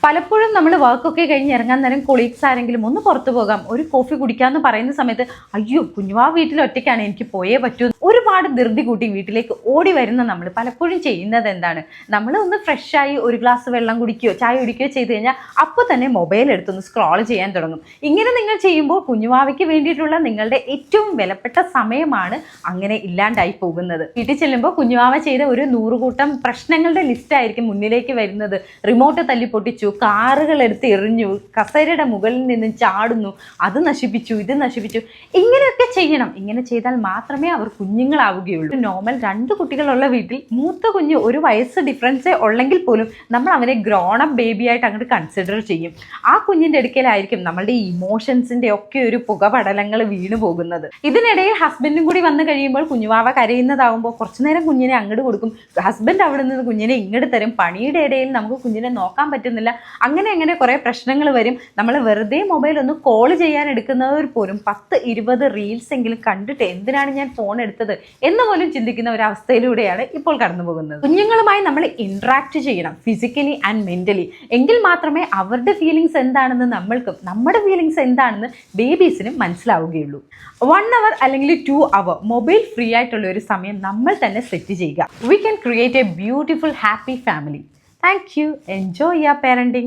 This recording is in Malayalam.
പലപ്പോഴും നമ്മൾ വർക്കൊക്കെ കഴിഞ്ഞ് ഇറങ്ങാൻ നേരം കൊളീഗ്സ് ആരെങ്കിലും ഒന്ന് പുറത്തു പോകാം, ഒരു കോഫി കുടിക്കാമെന്ന് പറയുന്ന സമയത്ത് അയ്യോ കുഞ്ഞുവാ വീട്ടിൽ ഒറ്റയ്ക്കാണ്, എനിക്ക് പോയേ പറ്റൂ, ഒരുപാട് ധൃതി കൂട്ടി വീട്ടിലേക്ക് ഓടി വരുന്ന നമ്മൾ പലപ്പോഴും ചെയ്യുന്നത് എന്താണ്? നമ്മൾ ഒന്ന് ഫ്രഷായി ഒരു ഗ്ലാസ് വെള്ളം കുടിക്കുകയോ ചായ കുടിക്കുകയോ ചെയ്ത് കഴിഞ്ഞാൽ അപ്പോൾ തന്നെ മൊബൈൽ എടുത്തൊന്ന് സ്ക്രോൾ ചെയ്യാൻ തുടങ്ങും. ഇങ്ങനെ നിങ്ങൾ ചെയ്യുമ്പോൾ കുഞ്ഞുവാവയ്ക്ക് വേണ്ടിയിട്ടുള്ള നിങ്ങളുടെ ഏറ്റവും വിലപ്പെട്ട സമയമാണ് അങ്ങനെ ഇല്ലാണ്ടായി പോകുന്നത്. വീട്ടിൽ ചെല്ലുമ്പോൾ കുഞ്ഞുവാവ ചെയ്ത ഒരു 100 കൂട്ടം പ്രശ്നങ്ങളുടെ ലിസ്റ്റ് ആയിരിക്കും മുന്നിലേക്ക് വരുന്നത്. റിമോട്ട് തല്ലി പൊട്ടിച്ചു, കാറുകൾ എടുത്ത് എറിഞ്ഞു, കസേരയുടെ മുകളിൽ നിന്നും ചാടുന്നു, അത് നശിപ്പിച്ചു, ഇത് നശിപ്പിച്ചു. ഇങ്ങനെയൊക്കെ ചെയ്യണം. ഇങ്ങനെ ചെയ്താൽ മാത്രമേ അവർ കുഞ്ഞുങ്ങളാവുകയുള്ളൂ. നോർമൽ 2 കുട്ടികളുള്ള വീട്ടിൽ മൂത്ത കുഞ്ഞ് 1 വയസ്സ് ഡിഫറൻസേ ഉള്ളെങ്കിൽ പോലും നമ്മൾ അവനെ ഗ്രോൺ അപ്പ് ബേബി ആയിട്ട് അങ്ങോട്ട് കൺസിഡർ ചെയ്യും. ആ കുഞ്ഞിൻ്റെ അടുക്കലായിരിക്കും നമ്മളുടെ ഇമോഷൻസിൻ്റെ ഒക്കെ ഒരു പുകപടലങ്ങൾ വീണു പോകുന്നത്. ഇതിനിടയിൽ ഹസ്ബൻഡും കൂടി വന്നു കഴിയുമ്പോൾ കുഞ്ഞുവാവ കരയുന്നതാവുമ്പോൾ കുറച്ചു നേരം കുഞ്ഞിനെ അങ്ങോട്ട് കൊടുക്കും, ഹസ്ബൻഡ് അവിടെ നിന്ന് കുഞ്ഞിനെ ഇങ്ങോട്ട് തരും. പണിയുടെ ഇടയിൽ നമുക്ക് കുഞ്ഞിനെ നോക്കാൻ പറ്റുന്നില്ല. അങ്ങനെ കുറേ പ്രശ്നങ്ങൾ വരും. നമ്മൾ വെറുതെ മൊബൈൽ ഒന്ന് കോൾ ചെയ്യാൻ എടുക്കുന്നവർ പോലും 10-20 റീൽസ് എങ്കിലും കണ്ടിട്ട് എന്തിനാണ് ഞാൻ ഫോൺ എടുത്തത് എന്ന് പോലും ചിന്തിക്കുന്ന ഒരു അവസ്ഥയിലൂടെയാണ് ഇപ്പോൾ കടന്നു പോകുന്നത്. കുഞ്ഞുങ്ങളുമായി നമ്മൾ ഇന്ററാക്ട് ചെയ്യണം, ഫിസിക്കലി ആൻഡ് മെന്റലി. എങ്കിൽ മാത്രമേ അവരുടെ ഫീലിങ്സ് എന്താണെന്ന് നമ്മൾക്കും നമ്മുടെ ഫീലിങ്സ് എന്താണെന്ന് ബേബീസിനും മനസ്സിലാവുകയുള്ളൂ. 1 hour അല്ലെങ്കിൽ 2 hour മൊബൈൽ ഫ്രീ ആയിട്ടുള്ള ഒരു സമയം നമ്മൾ തന്നെ സെറ്റ് ചെയ്യുക. We can create a beautiful happy family. Thank you. Enjoy your parenting.